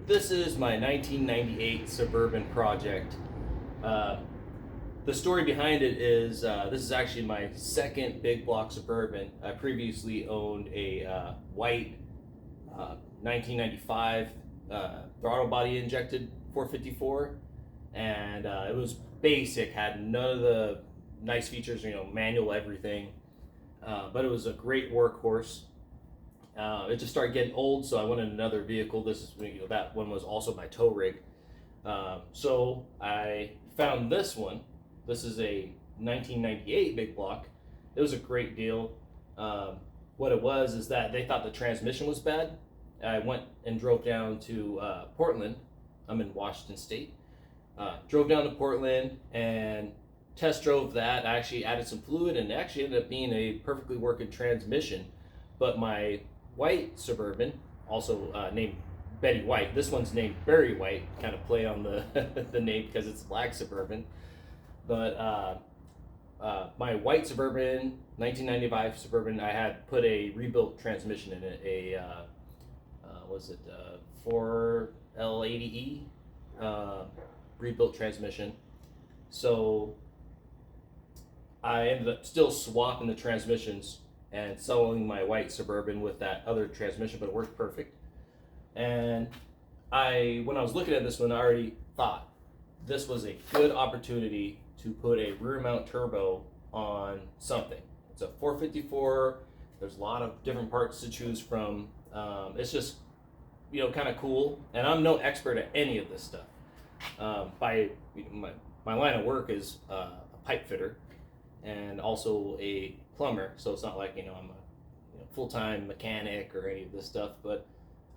This is my 1998 Suburban project. The story behind it is this is actually my second big block Suburban. I previously owned a white 1995 throttle body injected 454, and it was basic, had none of the nice features, manual everything, but it was a great workhorse. It just started getting old, so I wanted another vehicle. This is, that one was also my tow rig. So I found this one. This is a 1998 big block. It was a great deal. What it was is that they thought the transmission was bad. I went and drove down to Portland. I'm in Washington State. Drove down to Portland and test drove that. I actually added some fluid, and it actually ended up being a perfectly working transmission. But my white Suburban, also named Betty White. This one's named Barry White, kind of play on the the name because it's black Suburban. But my white Suburban, 1995 Suburban, I had put a rebuilt transmission in it. Was it 4L80E rebuilt transmission. So I ended up still swapping the transmissions and selling my white Suburban with that other transmission, but it worked perfect. And when I was looking at this one, I already thought this was a good opportunity to put a rear mount turbo on something. It's a 454. There's a lot of different parts to choose from. It's just, kind of cool. And I'm no expert at any of this stuff. My line of work is a pipe fitter and also a plumber, so it's not like I'm a full-time mechanic or any of this stuff, but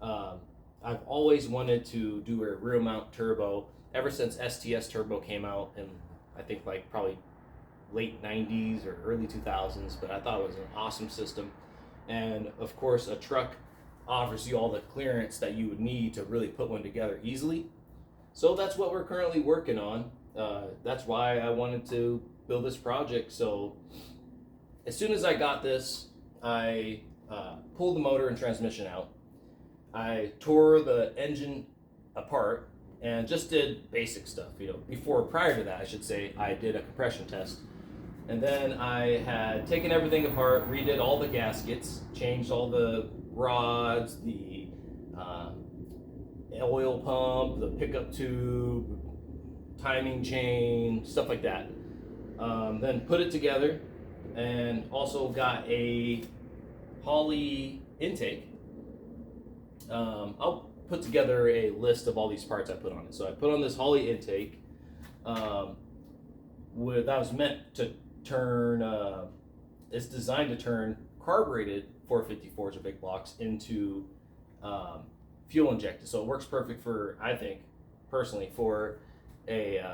I've always wanted to do a rear mount turbo ever since STS turbo came out in, I think, like probably late 90s or early 2000s, but I thought it was an awesome system. And of course, a truck offers you all the clearance that you would need to really put one together easily. So that's what we're currently working on. That's why I wanted to build this project. So as soon as I got this, I pulled the motor and transmission out. I tore the engine apart and just did basic stuff. Prior to that, I should say, I did a compression test. And then I had taken everything apart, redid all the gaskets, changed all the rods, the oil pump, the pickup tube, timing chain, stuff like that. Then put it together, and also got a Holley intake. I'll put together a list of all these parts I put on it. So I put on this Holley intake. That was meant to turn. It's designed to turn carbureted 454s or big blocks into fuel injected. So it works perfect for, I think, personally, for a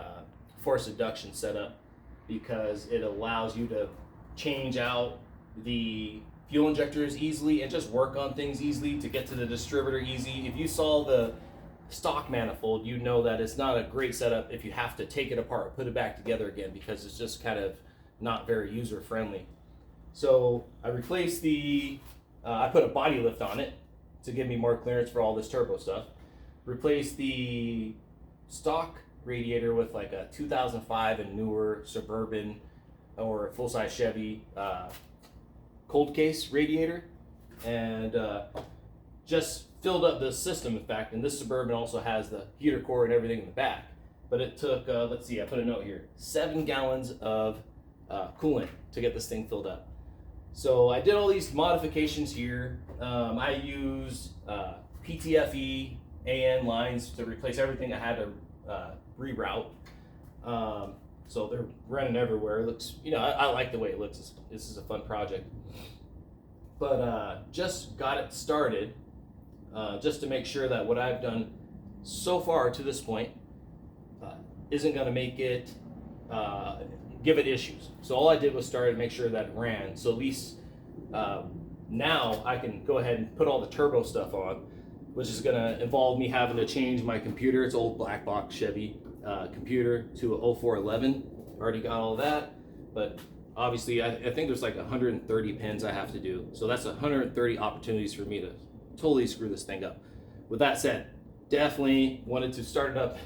forced induction setup, because it allows you to change out the fuel injectors easily and just work on things easily, to get to the distributor easy. If you saw the stock manifold, you know that it's not a great setup if you have to take it apart, put it back together again, because it's just kind of not very user friendly. So I replaced I put a body lift on it to give me more clearance for all this turbo stuff. Replaced the stock radiator with like a 2005 and newer Suburban or full-size Chevy cold case radiator, and just filled up the system, in fact. And this Suburban also has the heater core and everything in the back. But it took, let's see, I put a note here, 7 gallons of coolant to get this thing filled up. So I did all these modifications here. I used PTFE AN lines to replace everything I had to reroute. So they're running everywhere. It looks, I like the way it looks. This is a fun project. But just got it started, just to make sure that what I've done so far to this point isn't going to make it, give it issues. So all I did was start to make sure that it ran. So at least now I can go ahead and put all the turbo stuff on, which is going to involve me having to change my computer. It's old black box Chevy computer to a 0411. Already got all that, but obviously I think there's like 130 pins I have to do. So that's 130 opportunities for me to totally screw this thing up. With that said, definitely wanted to start it up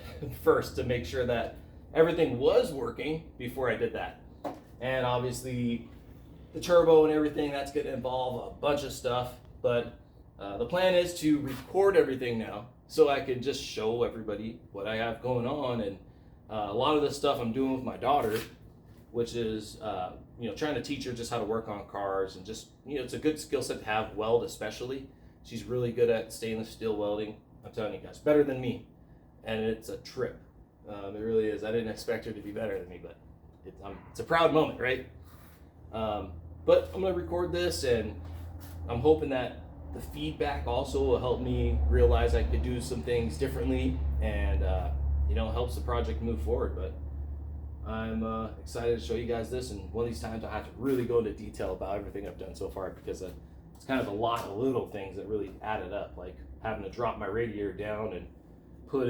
first to make sure that everything was working before I did that. And obviously the turbo and everything, that's going to involve a bunch of stuff, but the plan is to record everything now so I can just show everybody what I have going on. And a lot of this stuff I'm doing with my daughter, which is trying to teach her just how to work on cars, and just it's a good skill set to have, weld especially. She's really good at stainless steel welding. I'm telling you guys, better than me, and it's a trip. It really is. I didn't expect her to be better than me, but it's a proud moment, right? But I'm gonna record this, and I'm hoping that the feedback also will help me realize I could do some things differently, and helps the project move forward. But I'm excited to show you guys this, and one of these times I have to really go into detail about everything I've done so far, because it's kind of a lot of little things that really added up, like having to drop my radiator down and put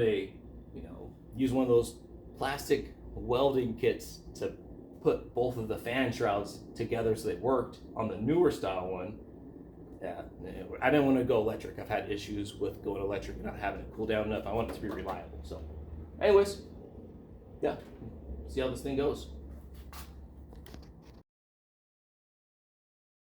use one of those plastic welding kits to put both of the fan shrouds together so they worked on the newer style one. Yeah, I didn't want to go electric. I've had issues with going electric and not having it cool down enough. I want it to be reliable. So anyways, yeah, see how this thing goes.